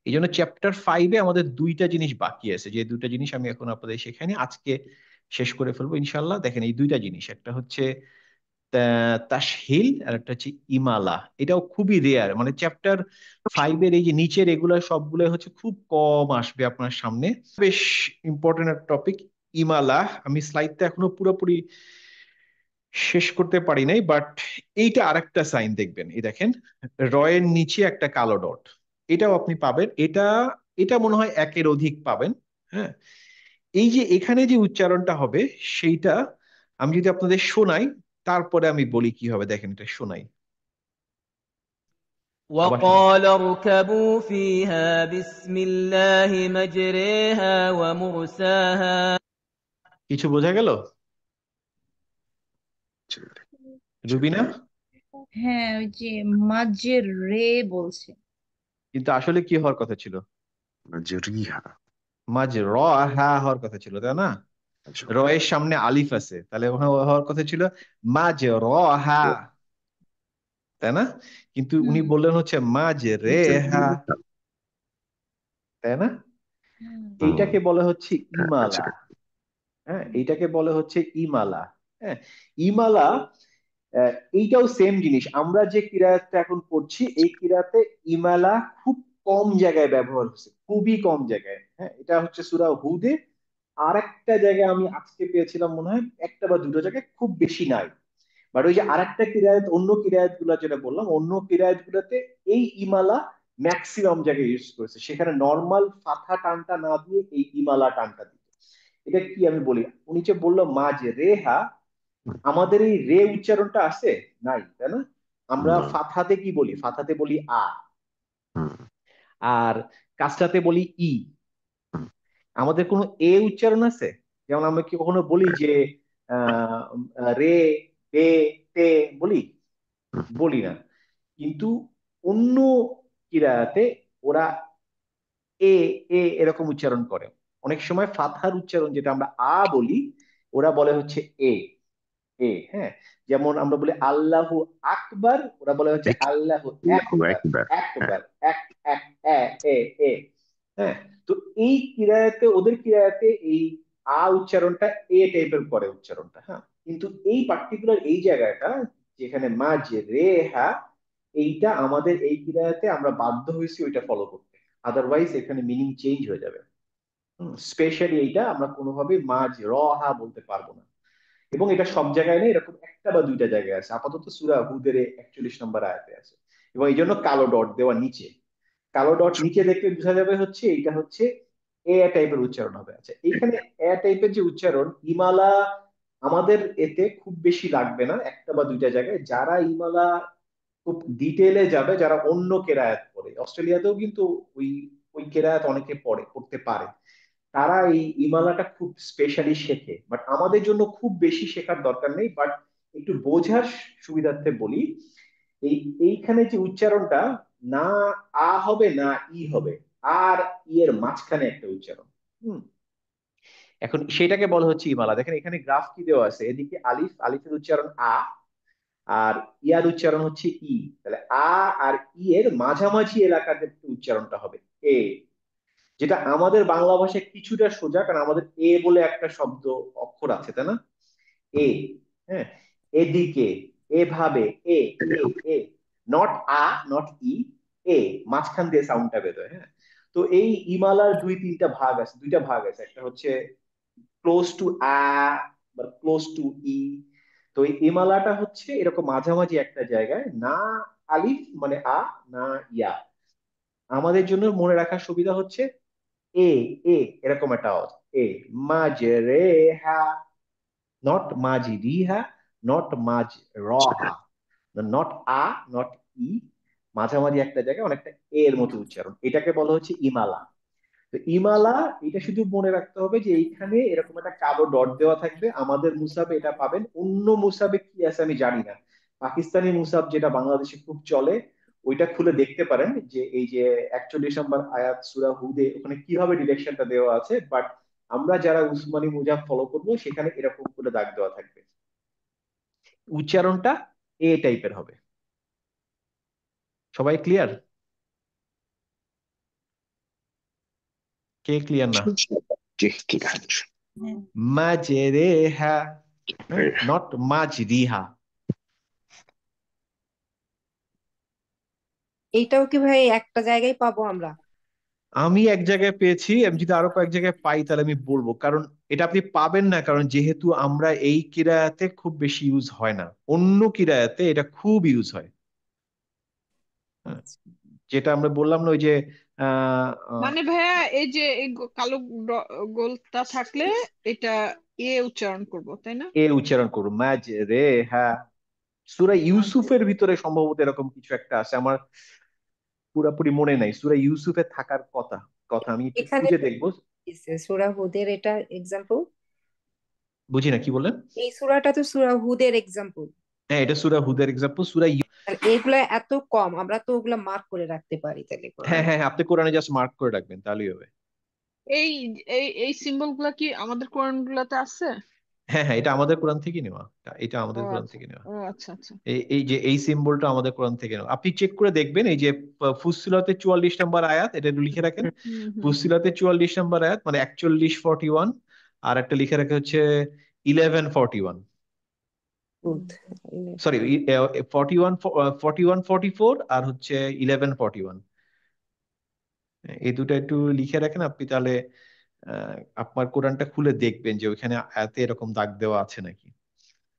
এই জন্য চ্যাপ্টার 5-এ আমাদের দুইটা জিনিস বাকি আছে, যে দুইটা জিনিস আমি এখন আপনাদের শেখাইনি, আজকে শেষ করে ফেলবো ইনশাল্লাহ। দেখেন এই দুইটা জিনিস, একটা হচ্ছে তাসহিল আর একটা হচ্ছে ইমালা। এটাও খুবই রেয়ার, মানে চ্যাপ্টার 5-এর এই যে নিচের এগুলা সবগুলো হচ্ছে খুব কম আসবে আপনার সামনে। বেশ ইম্পর্টেন্ট একটা টপিক ইমালা। আমি স্লাইডটা এখনো পুরোপুরি শেষ করতে পারি নাই, বাট এইটা আরেকটা সাইন দেখবেন, এই দেখেন রয়ের নিচে একটা কালো ডট, এটাও আপনি পাবেন। এটা এটা মনে হয় একের অধিক পাবেন। হ্যাঁ, এই যে এখানে যে উচ্চারণটা হবে সেইটা আমি যদি আপনাদের শোনাই, তারপরে আমি বলি কি হবে। দেখেন এটা শোনাই, আবার শোনাই। وقال اركبوا فيها بسم الله مجريها ومرساها কিছু বোঝা গেল রুবিনা? হ্যাঁ, ওই যে মাঝের রে বলছে। কিন্তু আসলে কি হওয়ার কথা ছিল? মাজরিহা। মাঝ র হা হওয়ার কথা ছিল, তাই না? আচ্ছা। র এর সামনে আলিফ আছে, তাহলে ওখানে হওয়ার কথা ছিল মাঝ র হা, তাই না? কিন্তু উনি হুম। বললেন হচ্ছে মাঝ রে হা, মাজরিহা। তাই না? হুম। হুম। এইটাকে বলা হচ্ছে হ্যাঁ, আচ্ছা। ইমালা। হ্যাঁ, এইটাকে বলা হচ্ছে ইমালা। হ্যাঁ, ইমালা। এইটাও সেম জিনিস, আমরা যে কিরাতটা এখন পড়ছি এই কিরাতে ইমালা খুব কম জায়গায় ব্যবহার হচ্ছে, খুবই কম জায়গায়। হ্যাঁ, এটা হচ্ছে সূরা হুদে। আর একটা জায়গায় আমি আজকে পেয়েছিলাম মনে হয় একটা বা দুটো জায়গায়, খুব বেশি নাই। বাট ওই যে আরেকটা কিরায়াত, অন্য কিরায়াত গুলা যেটা বললাম, অন্য কিরায়াত গুলাতে এই ইমালা ম্যাক্সিমাম জায়গায় ইউজ করেছে, সেখানে নর্মাল ফাথা টানটা না দিয়ে এই ইমালা টানটা দিতে। এটা কি আমি বলি, উনি যে বললো মাঝ রেহা, আমাদের এই রে উচ্চারণটা আছে নাই, তাই না? আমরা না। ফাথাতে কি বলি? ফাথাতে বলি আ। হুম, আর কাসরাতে বলি ই। হুম, আমাদের কোনো এ উচ্চারণ আছে? যেমন আমরা কি কখনো বলি যে আহ, রে, বে, তে বলি? হুম, বলি না। কিন্তু অন্য কিরাতে ওরা এ, এ এরকম উচ্চারণ করে। অনেক সময় ফাতহার উচ্চারণ যেটা আমরা আ বলি, ওরা বলে হচ্ছে এ, এ। হ্যাঁ, যেমন আমরা বলি আল্লাহু আকবার, ওরা বলে হচ্ছে এক- আল্লাহু আল্লাহু একবার। আকবার। হ্যাঁ। একবার, এক, এক, এ, এ, এ। হ্যাঁ, তো এই কিরায়াতে, ওদের কিরায়াতে এই আ উচ্চারণটা এ টাইপের করে উচ্চারণটা। হ্যাঁ, কিন্তু এই পার্টিকুলার এই জায়গাটা যেখানে মাঝ রে হা, এইটা আমাদের এই কিরায়াতে আমরা বাধ্য হয়েছি ওইটা ফলো করতে, আদারওয়াইজ এখানে মিনিং চেঞ্জ হয়ে যাবে। স্পেশালি এইটা আমরা কোনোভাবে মাঝ র হা বলতে পারবো না। এবং এটা সব জায়গায় নেই, এরকম একটা বা দুইটা জায়গায় আছে, আপাতত সূরা হুদের 41 নম্বর আয়াতে আছে। এবং এই জন্য কালো ডট দেওয়া নিচে, কালো ডট আচ্ছা। নিচে দেখলে বোঝা যাবে হচ্ছে এইটা হচ্ছে এ টাইপের উচ্চারণ হবে। আচ্ছা, এইখানে এ টাইপের যে উচ্চারণ ইমালা, আমাদের এতে খুব বেশি লাগবে না, একটা বা দুইটা জায়গায়। যারা ইমালা খুব ডিটেলে যাবে, যারা অন্য কেরায়াত পড়ে, অস্ট্রেলিয়াতেও কিন্তু ওই ওই কেরায়াত অনেকে পড়তে পারে, তারা এই ইমালাটা খুব স্পেশালি শেখে। বাট আমাদের জন্য খুব বেশি শেখার দরকার নেই, বাট একটু বোঝার সুবিধার্থে বলি। এই এইখানে যে উচ্চারণটা, না আ হবে না ই হবে, আর ই এর মাঝখানে একটা উচ্চারণ। হুম, এখন সেটাকে বলা হচ্ছে ইমালা। দেখেন এখানে গ্রাফ কি দেওয়া আছে, এদিকে আলিফ, আলিফের উচ্চারণ আ, আর ইয়ার উচ্চারণ হচ্ছে ই। তাহলে আ আর ই এর মাঝামাঝি এলাকাতে উচ্চারণটা হবে এ, যেটা আমাদের বাংলা ভাষায় কিছুটা সোজা, কারণ আমাদের এ বলে একটা শব্দ অক্ষর আছে, তাই না? এ। হ্যাঁ, এদিকে, এভাবে, এ, এ, এ। নট আ, নট ই, এ। মাঝখান দিয়ে সাউন্ডটা বেরোয়। হ্যাঁ, তো এই ইমালার দুইটা ভাগ আছে, একটা হচ্ছে ক্লোজ টু আ বা ক্লোজ টু ই। তো এই ইমালাটা হচ্ছে এরকম মাঝামাঝি একটা জায়গায়, না আলিফ মানে আ, না ইয়া। আমাদের জন্য মনে রাখার সুবিধা হচ্ছে এ, এ এরকম একটা আওয়াজ, এ। মাজরেহা, নট মাজিরিহা, নট মাঝ রহা, নট আ, নট ই। মাঝামাঝি একটা জায়গায় অনেকটা এ এর মতো উচ্চারণ, এটাকে বলা হচ্ছে ইমালা। তো ইমালা, এটা শুধু মনে রাখতে হবে যে এইখানে এরকম একটা কালো ডট দেওয়া থাকবে। আমাদের মুসাবে এটা পাবেন, অন্য মুসাবে কি আছে আমি জানি না। পাকিস্তানি মুসাব যেটা বাংলাদেশে খুব চলে, ওইটা খুলে দেখতে পারেন যে এই যে 41 নম্বর আয়াত সূরা হুদে, ওখানে কিভাবে ডিরেকশনটা দেওয়া আছে। বাট আমরা যারা উসমানী মুজাব ফলো করবো, সেখানে এরকম করে দাগ দেওয়া থাকবে, উচ্চারণটা এ টাইপের হবে। সবাই ক্লিয়ার? কে ক্লিয়ার না? জি ক্লিয়ার। হ্যাঁ। মাজরেহা, নট মাজরিহা। এইটাও কি ভাই একটা জায়গায় পাবো আমরা? আমি এক জায়গায় পেয়েছি, আমি যদি আরো কয়েক জায়গায় পাই তাহলে আমি বলবো, কারণ এটা আপনি পাবেন না, কারণ যেহেতু আমরা এই কিরায়াতে খুব বেশি ইউজ হয় না, অন্য কিরায়াতে এটা খুব ইউজ হয়। হ্যাঁ, যেটা আমরা বললাম না ওই যে আহ আহ, মানে ভাইয়া এই যে এই কালো গোলটা থাকলে এটা এ উচ্চারণ করব তাই না? এ উচ্চারণ করুন, ম্যাজ রে হ্যাঁ। সূরা ইউসুফের ভিতরে সম্ভবত এরকম কিছু একটা আছে, আমার পুরাপুরি মনে নাই। সূরা ইউসুফে থাকার কথা, কথা আমি একটু এখানে খুঁজে দেখবো। সূরা হুদের এটা এক্সাম্পল। বুঝি না কি বললেন? এই সূরাটা তো সূরা হুদের এক্সাম্পল। হ্যাঁ, এটা সূরা হুদের এক্সাম্পল। আর এইগুলা এত কম, আমরা তো ওগুলা মার্ক করে রাখতে পারি তাহলে হ্যাঁ কোরআনে। হ্যাঁ হ্যাঁ, আপনি কোরআনে জাস্ট মার্ক করে রাখবেন তাহলেই হবে। এই এই সিম্বল গুলা কি আমাদের কোরআন গুলাতে আছে? হ্যাঁ হ্যাঁ, এটা আমাদের কোরআন থেকে নেওয়া, এটা ও আমাদের কোরআন আচ্ছা, থেকে নেওয়া। ও আচ্ছা আচ্ছা। এই এই যে এই সিম্বলটা আমাদের কোরআন থেকে নেওয়া, আপনি চেক করে দেখবেন। এই যে ফুসসিলতে 44 নম্বর আয়াত, এটা একটু লিখে রাখেন। হুম হুম। ফুসসিলতে 44 নম্বর আয়াত মানে 41:41, আর একটা লিখে রাখা হচ্ছে 11:41, হুদ। সরি 41:44 আর হচ্ছে 11:41। এই দুটো একটু লিখে রাখেন আপনি, তাহলে আপনার কোরআনটা খুলে দেখবেন যে ওইখানে আয়াতে এরকম দাগ দেওয়া আছে নাকি।